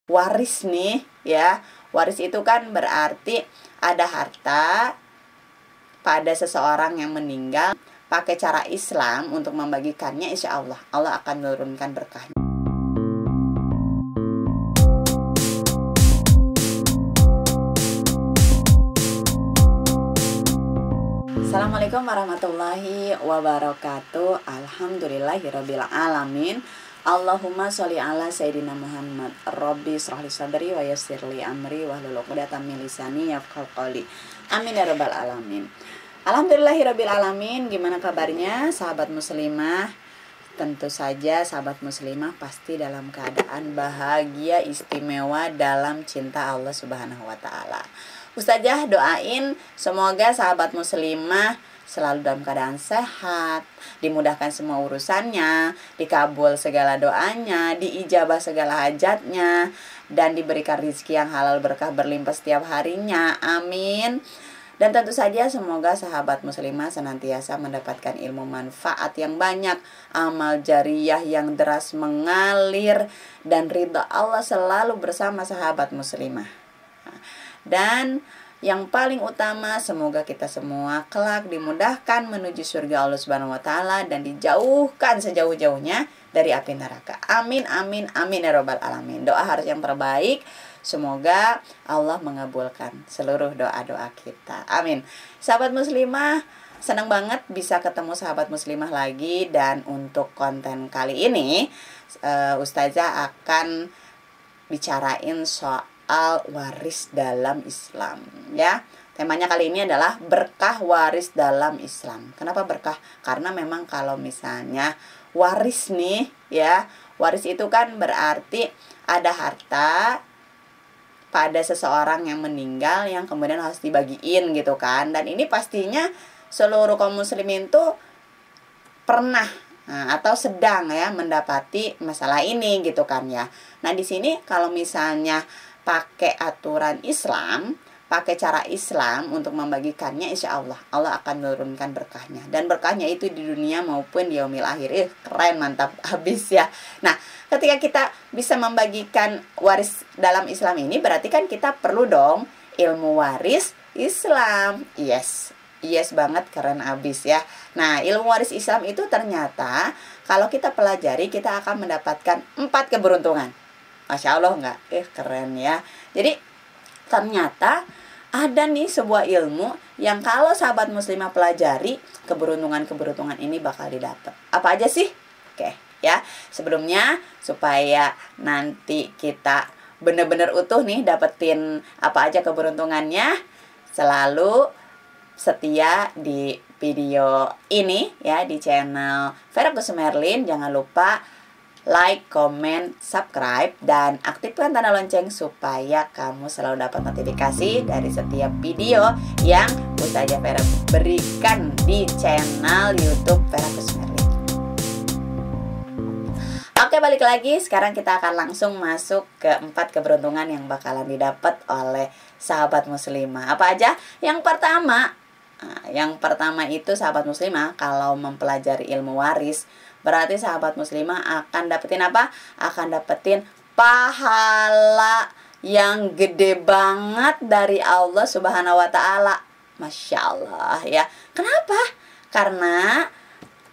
waris nih ya. Waris itu kan berarti ada harta pada seseorang yang meninggal, pakai cara Islam untuk membagikannya, insya Allah akan menurunkan berkahnya. Assalamualaikum warahmatullahi wabarakatuh. Alhamdulillahirabbil alamin. Allahumma sholli ala sayyidina Muhammad. Rabbi shrahli sadri wa yassirli amri wahlul 'uqdatam min lisani yafqahu qawli. Amin ya rabbal alamin. Alhamdulillahirabbil alamin. Gimana kabarnya sahabat muslimah? Tentu saja sahabat muslimah pasti dalam keadaan bahagia istimewa dalam cinta Allah Subhanahu wa taala. Ustazah doain semoga sahabat muslimah selalu dalam keadaan sehat, dimudahkan semua urusannya, dikabul segala doanya, diijabah segala hajatnya, dan diberikan rezeki yang halal berkah berlimpah setiap harinya. Amin. Dan tentu saja semoga sahabat muslimah senantiasa mendapatkan ilmu manfaat yang banyak, amal jariyah yang deras mengalir, dan ridha Allah selalu bersama sahabat muslimah. Dan yang paling utama, semoga kita semua kelak dimudahkan menuju surga Allah Subhanahu wa taala dan dijauhkan sejauh-jauhnya dari api neraka. Amin amin amin ya rabbal alamin. Doa harus yang terbaik. Semoga Allah mengabulkan seluruh doa-doa kita. Amin. Sahabat muslimah, senang banget bisa ketemu sahabat muslimah lagi, dan untuk konten kali ini Ustazah akan bicarain soal waris dalam Islam ya. Temanya kali ini adalah berkah waris dalam Islam. Kenapa berkah? Karena memang kalau misalnya waris nih ya, waris itu kan berarti ada harta pada seseorang yang meninggal yang kemudian harus dibagiin gitu kan. Dan ini pastinya seluruh kaum muslimin tuh pernah atau sedang ya mendapati masalah ini gitu kan ya. Nah, di sini kalau misalnya pakai aturan Islam, pakai cara Islam untuk membagikannya, insya Allah akan menurunkan berkahnya. Dan berkahnya itu di dunia maupun di yaumil akhir. Keren, mantap habis ya. Nah, ketika kita bisa membagikan waris dalam Islam ini, berarti kan kita perlu dong ilmu waris Islam. Yes banget, keren abis ya. Nah, ilmu waris Islam itu ternyata kalau kita pelajari, kita akan mendapatkan 4 keberuntungan. Masya Allah nggak? Keren ya. Jadi ternyata ada nih sebuah ilmu yang kalau sahabat muslimah pelajari, keberuntungan ini bakal didapat. Apa aja sih? Oke ya. Sebelumnya supaya nanti kita bener-bener utuh nih dapetin apa aja keberuntungannya, selalu setia di video ini ya, di channel Vera Kusmerlin. Jangan lupa like, comment, subscribe, dan aktifkan tanda lonceng supaya kamu selalu dapat notifikasi dari setiap video yang Ustazah Vera berikan di channel YouTube Vera Kusmerlin. Oke, balik lagi. Sekarang kita akan langsung masuk ke 4 keberuntungan yang bakalan didapat oleh sahabat muslimah. Apa aja? Yang pertama itu sahabat muslimah kalau mempelajari ilmu waris, berarti sahabat muslimah akan dapetin apa? Akan dapetin pahala yang gede banget dari Allah Subhanahu wa taala. Masya Allah ya. Kenapa? Karena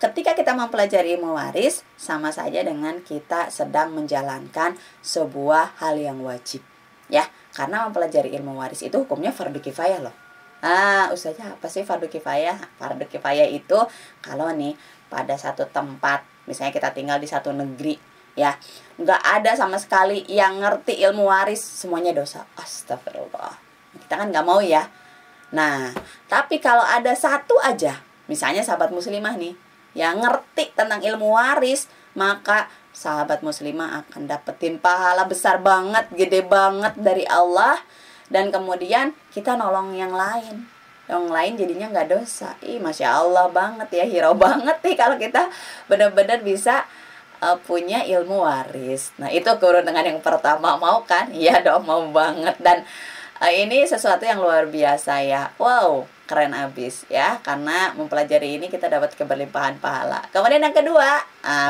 ketika kita mempelajari ilmu waris, sama saja dengan kita sedang menjalankan sebuah hal yang wajib ya. Karena mempelajari ilmu waris itu hukumnya fardu kifayah loh. Ustazah apa sih fardu kifayah? Fardu kifayah itu kalau nih pada satu tempat, misalnya kita tinggal di satu negeri ya, nggak ada sama sekali yang ngerti ilmu waris, semuanya dosa. Astagfirullah. Kita kan nggak mau ya. Nah, tapi kalau ada satu aja, misalnya sahabat muslimah nih yang ngerti tentang ilmu waris, maka sahabat muslimah akan dapetin pahala besar banget, gede banget dari Allah. Dan kemudian kita nolong yang lain. Yang lain jadinya nggak dosa. Masya Allah banget ya, hero banget nih kalau kita benar-benar bisa punya ilmu waris. Nah, itu keberuntungan yang pertama. Mau kan? Iya dong, mau banget. Dan ini sesuatu yang luar biasa ya. Wow, keren abis ya. Karena mempelajari ini kita dapat keberlimpahan pahala. Kemudian yang kedua,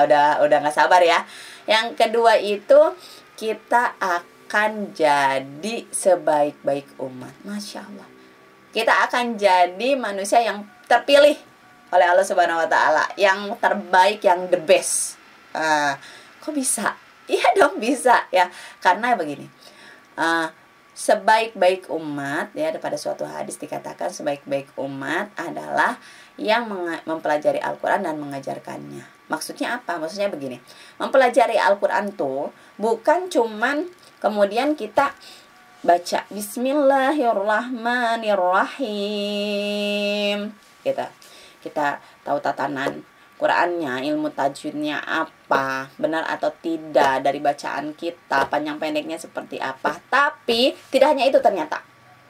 udah nggak sabar ya. Yang kedua itu kita akan akan jadi sebaik-baik umat. Masya Allah. Kita akan jadi manusia yang terpilih oleh Allah Subhanahu wa Ta'ala, yang terbaik, yang the best. Kok bisa? Iya dong, bisa ya. Karena begini, sebaik-baik umat ya, pada suatu hadis dikatakan sebaik-baik umat adalah yang mempelajari Al-Quran dan mengajarkannya. Maksudnya apa? Maksudnya begini, mempelajari Al-Quran tuh bukan cuman kemudian kita baca Bismillahirrahmanirrahim gitu. Kita tahu tatanan Qurannya, ilmu tajwidnya apa, benar atau tidak dari bacaan kita, panjang pendeknya seperti apa. Tapi tidak hanya itu ternyata.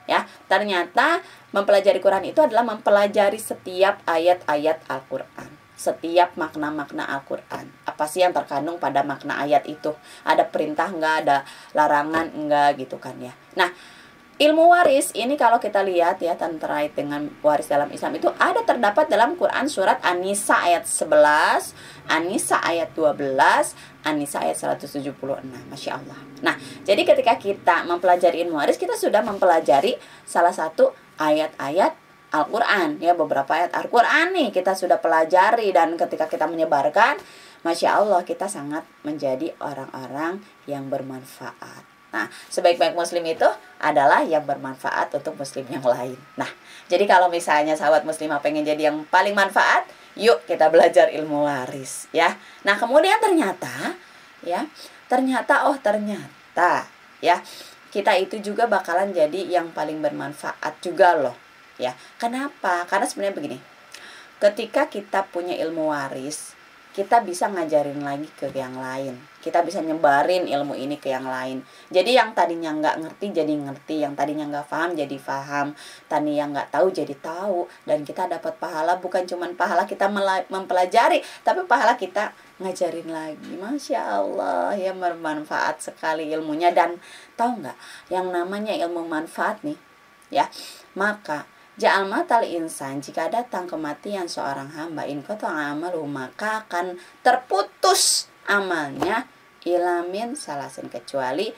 Ya, ternyata mempelajari Quran itu adalah mempelajari setiap ayat-ayat Al-Quran, setiap makna-makna Al-Quran. Apa sih yang terkandung pada makna ayat itu? Ada perintah enggak, ada larangan enggak gitu kan ya. Nah, ilmu waris ini kalau kita lihat ya, terkait dengan waris dalam Islam itu ada terdapat dalam Quran surat An-Nisa ayat 11, An-Nisa ayat 12, An-Nisa ayat 176. Masya Allah. Nah, jadi ketika kita mempelajari ilmu waris, kita sudah mempelajari salah satu ayat-ayat Al-Quran ya, beberapa ayat Al-Quran nih kita sudah pelajari, dan ketika kita menyebarkan, Masya Allah, kita sangat menjadi orang-orang yang bermanfaat. Nah, sebaik-baik muslim itu adalah yang bermanfaat untuk muslim yang lain. Nah, jadi kalau misalnya sahabat muslimah pengen jadi yang paling manfaat, yuk kita belajar ilmu waris ya. Nah, kemudian ternyata ya, kita itu juga bakalan jadi yang paling bermanfaat juga loh ya. Kenapa? Karena sebenarnya begini, ketika kita punya ilmu waris, kita bisa ngajarin lagi ke yang lain. Kita bisa nyebarin ilmu ini ke yang lain. Jadi yang tadinya nggak ngerti jadi ngerti, yang tadinya nggak paham jadi paham, tadi yang nggak tahu jadi tahu, dan kita dapat pahala, bukan cuma pahala kita mempelajari, tapi pahala kita ngajarin lagi. Masya Allah ya, bermanfaat sekali ilmunya. Dan tahu nggak, yang namanya ilmu manfaat nih ya, maka ja'al matal insan, jika datang kematian seorang hamba, in qata amaluhu, maka akan terputus amalnya, ilamin salasin, kecuali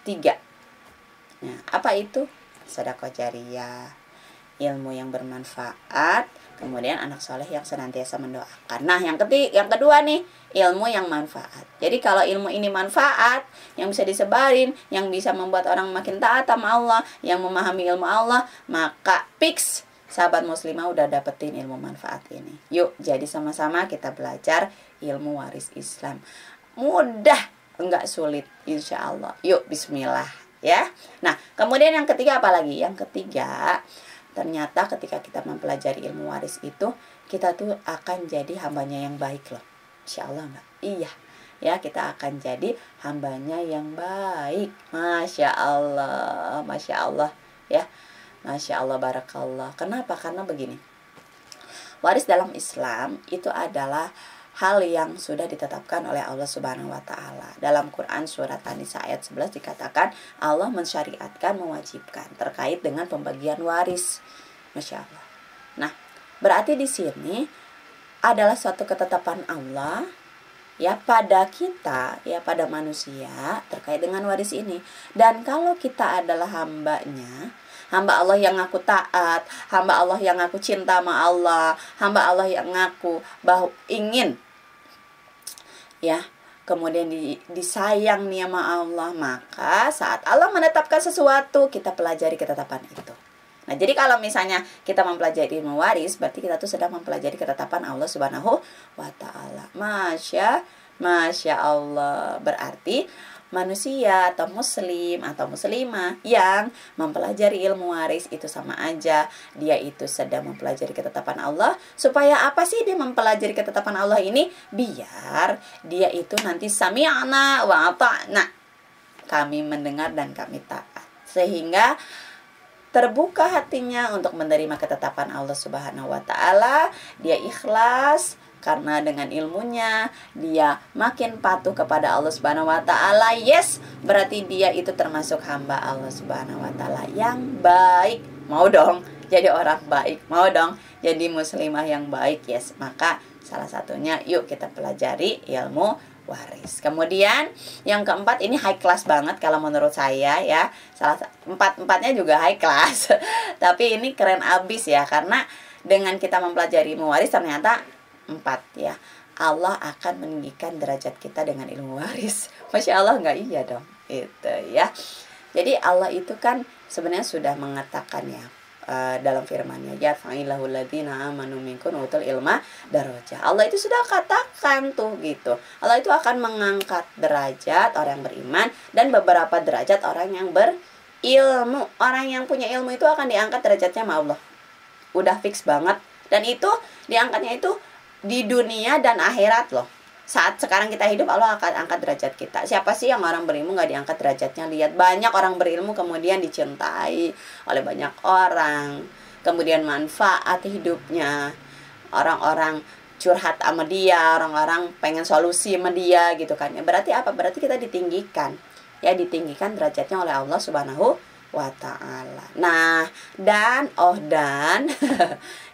3. Nah, apa itu? Sedekah jariyah, ilmu yang bermanfaat, kemudian anak soleh yang senantiasa mendoakan. Nah, yang kedua nih, ilmu yang manfaat. Jadi kalau ilmu ini manfaat, yang bisa disebarin, yang bisa membuat orang makin taat sama Allah, yang memahami ilmu Allah, maka fix sahabat muslimah udah dapetin ilmu manfaat ini. Yuk, jadi sama-sama kita belajar ilmu waris Islam. Mudah, enggak sulit, insya Allah. Yuk, bismillah ya. Nah, kemudian yang ketiga apa lagi? Yang ketiga, ternyata ketika kita mempelajari ilmu waris itu, kita tuh akan jadi hambanya yang baik loh. Insya Allah enggak? Iya ya, kita akan jadi hambanya yang baik. Masya Allah, Masya Allah ya, Masya Allah, barakallah. Kenapa? Karena begini, waris dalam Islam itu adalah hal yang sudah ditetapkan oleh Allah Subhanahu wa Ta'ala. Dalam Quran surat An-Nisa ayat 11 dikatakan Allah mensyariatkan, mewajibkan terkait dengan pembagian waris. Masya Allah. Nah, berarti di sini adalah suatu ketetapan Allah ya pada kita, ya pada manusia terkait dengan waris ini. Dan kalau kita adalah hambanya, hamba Allah yang ngaku taat, hamba Allah yang ngaku cinta sama Allah, hamba Allah yang ngaku bahwa ingin ya kemudian disayang nih sama Allah, maka saat Allah menetapkan sesuatu, kita pelajari ketetapan itu. Nah, jadi kalau misalnya kita mempelajari ilmu waris, berarti kita tuh sedang mempelajari ketetapan Allah Subhanahu wa Ta'ala. Masya Allah. Berarti manusia atau muslim atau muslimah yang mempelajari ilmu waris itu sama aja dia itu sedang mempelajari ketetapan Allah. Supaya apa sih dia mempelajari ketetapan Allah ini? Biar dia itu nanti sami'na wa ata'na, kami mendengar dan kami taat, sehingga terbuka hatinya untuk menerima ketetapan Allah Subhanahu wa Ta'ala. Dia ikhlas karena dengan ilmunya dia makin patuh kepada Allah Subhanahu wa Ta'ala. Yes, berarti dia itu termasuk hamba Allah Subhanahu wa Ta'ala yang baik. Mau dong jadi orang baik, mau dong jadi muslimah yang baik. Yes, maka salah satunya yuk kita pelajari ilmu waris. Kemudian yang keempat, ini high class banget kalau menurut saya ya. Empatnya juga high class. Tapi ini keren abis ya, karena dengan kita mempelajari ilmu waris ternyata 4 ya. Allah akan meninggikan derajat kita dengan ilmu waris. Masya Allah nggak? Iya dong. Itu ya. Jadi Allah itu kan sebenarnya sudah mengatakan ya, dalam firman-Nya, ya fa'ilahul ladzina amanu minkum utul ilma darajah. Allah itu sudah katakan tuh gitu. Allah itu akan mengangkat derajat orang yang beriman dan beberapa derajat orang yang berilmu. Orang yang punya ilmu itu akan diangkat derajatnya sama Allah. Udah fix banget. Dan itu diangkatnya itu di dunia dan akhirat loh. Saat sekarang kita hidup, Allah akan angkat derajat kita. Siapa sih yang orang berilmu gak diangkat derajatnya? Lihat banyak orang berilmu kemudian dicintai oleh banyak orang, kemudian manfaat hidupnya. Orang-orang curhat sama dia, orang-orang pengen solusi sama dia gitu kan. Berarti apa? Berarti kita ditinggikan. Ya, ditinggikan derajatnya oleh Allah Subhanahu wa ta'ala. Nah, dan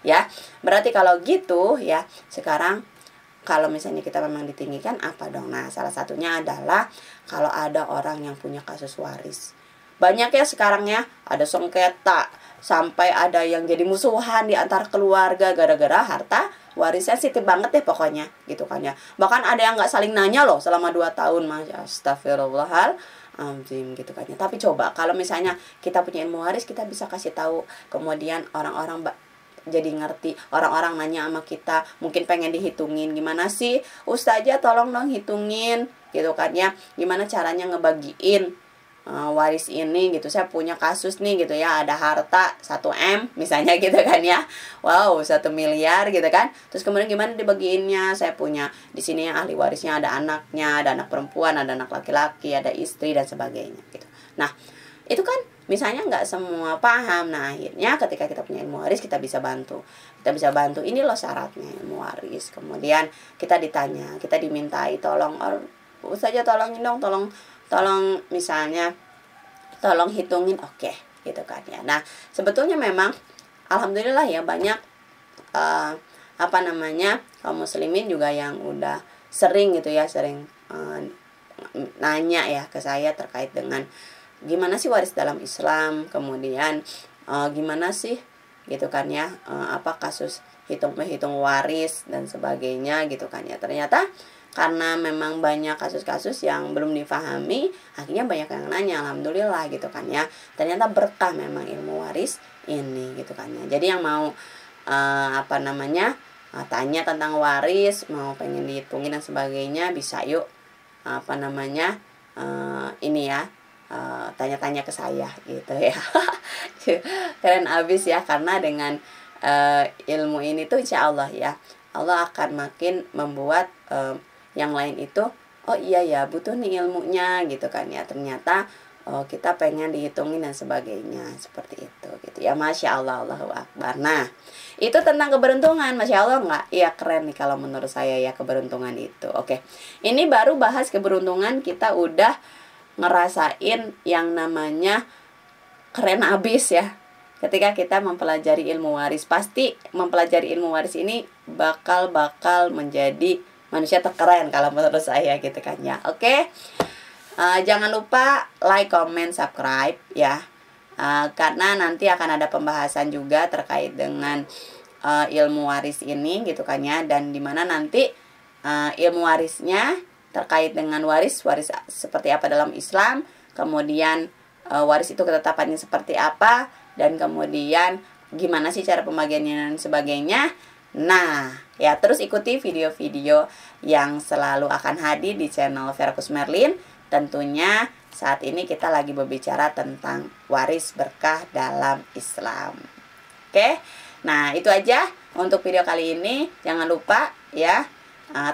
ya, berarti kalau gitu ya, sekarang kalau misalnya kita memang ditinggikan, apa dong? Nah, salah satunya adalah kalau ada orang yang punya kasus waris. Banyak ya sekarang ya, ada sengketa, sampai ada yang jadi musuhan di antar keluarga gara-gara harta waris. Sensitif banget deh pokoknya, gitu kan ya. Bahkan ada yang nggak saling nanya loh selama 2 tahun, astagfirullahaladzim, gitu kan ya. Tapi coba kalau misalnya kita punya ilmu waris, kita bisa kasih tahu, kemudian orang-orang jadi ngerti. Orang-orang nanya sama kita, mungkin pengen dihitungin, gimana sih Ustazah, tolong dong hitungin gitu kan ya, gimana caranya ngebagiin waris ini gitu. Saya punya kasus nih gitu ya, ada harta 1M misalnya gitu kan ya, wow 1 miliar gitu kan. Terus kemudian gimana dibagiinnya? Saya punya di sini yang ahli warisnya ada anaknya, ada anak perempuan, ada anak laki-laki, ada istri dan sebagainya gitu. Nah, itu kan misalnya nggak semua paham. Nah, akhirnya ketika kita punya ilmu waris, kita bisa bantu. Kita bisa bantu, ini loh syaratnya ilmu waris. Kemudian kita ditanya, kita dimintai, tolong Ustazah tolongin dong, tolong misalnya tolong hitungin, oke, gitu kan ya. Nah, sebetulnya memang alhamdulillah ya, banyak kaum muslimin juga yang udah sering gitu ya, sering nanya ya ke saya terkait dengan gimana sih waris dalam Islam, kemudian gimana sih gitu kan ya, apa kasus hitung waris dan sebagainya gitu kan ya. Ternyata karena memang banyak kasus-kasus yang belum difahami, akhirnya banyak yang nanya. Alhamdulillah gitu kan ya, ternyata berkah memang ilmu waris ini gitu kan ya. Jadi yang mau tanya tentang waris, mau pengen dihitungin dan sebagainya, bisa yuk ini ya, tanya-tanya ke saya gitu ya. Keren abis ya, karena dengan ilmu ini tuh insya Allah ya, Allah akan makin membuat yang lain itu, oh iya ya butuh nih ilmunya gitu kan ya. Ternyata kita pengen dihitungin dan sebagainya, seperti itu gitu ya. Masya Allah, Allahu Akbar. Nah, itu tentang keberuntungan. Masya Allah nggak? Iya, keren nih kalau menurut saya ya, keberuntungan itu. Oke, ini baru bahas keberuntungan, kita udah ngerasain yang namanya keren abis ya. Ketika kita mempelajari ilmu waris, pasti mempelajari ilmu waris ini bakal menjadi manusia terkeren kalau menurut saya gitu kan ya. Oke, jangan lupa like, comment, subscribe ya, karena nanti akan ada pembahasan juga terkait dengan ilmu waris ini gitu kan ya. Dan dimana nanti ilmu warisnya terkait dengan waris seperti apa dalam Islam, kemudian waris itu ketetapannya seperti apa, dan kemudian gimana sih cara pembagiannya dan sebagainya. Nah, ya terus ikuti video-video yang selalu akan hadir di channel Verakus Merlin. Tentunya saat ini kita lagi berbicara tentang waris berkah dalam Islam. Oke, nah itu aja untuk video kali ini. Jangan lupa ya,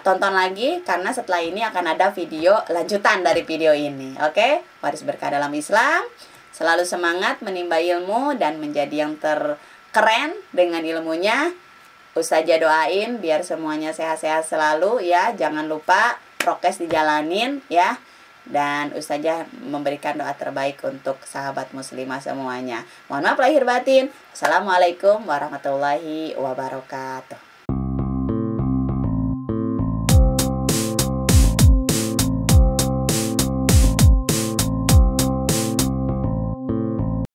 tonton lagi karena setelah ini akan ada video lanjutan dari video ini. Oke, waris berkah dalam Islam. Selalu semangat menimba ilmu dan menjadi yang terkeren dengan ilmunya. Ustazah doain biar semuanya sehat-sehat selalu ya. Jangan lupa prokes dijalanin ya. Dan Ustazah memberikan doa terbaik untuk sahabat muslimah semuanya. Mohon maaf lahir batin. Assalamualaikum warahmatullahi wabarakatuh.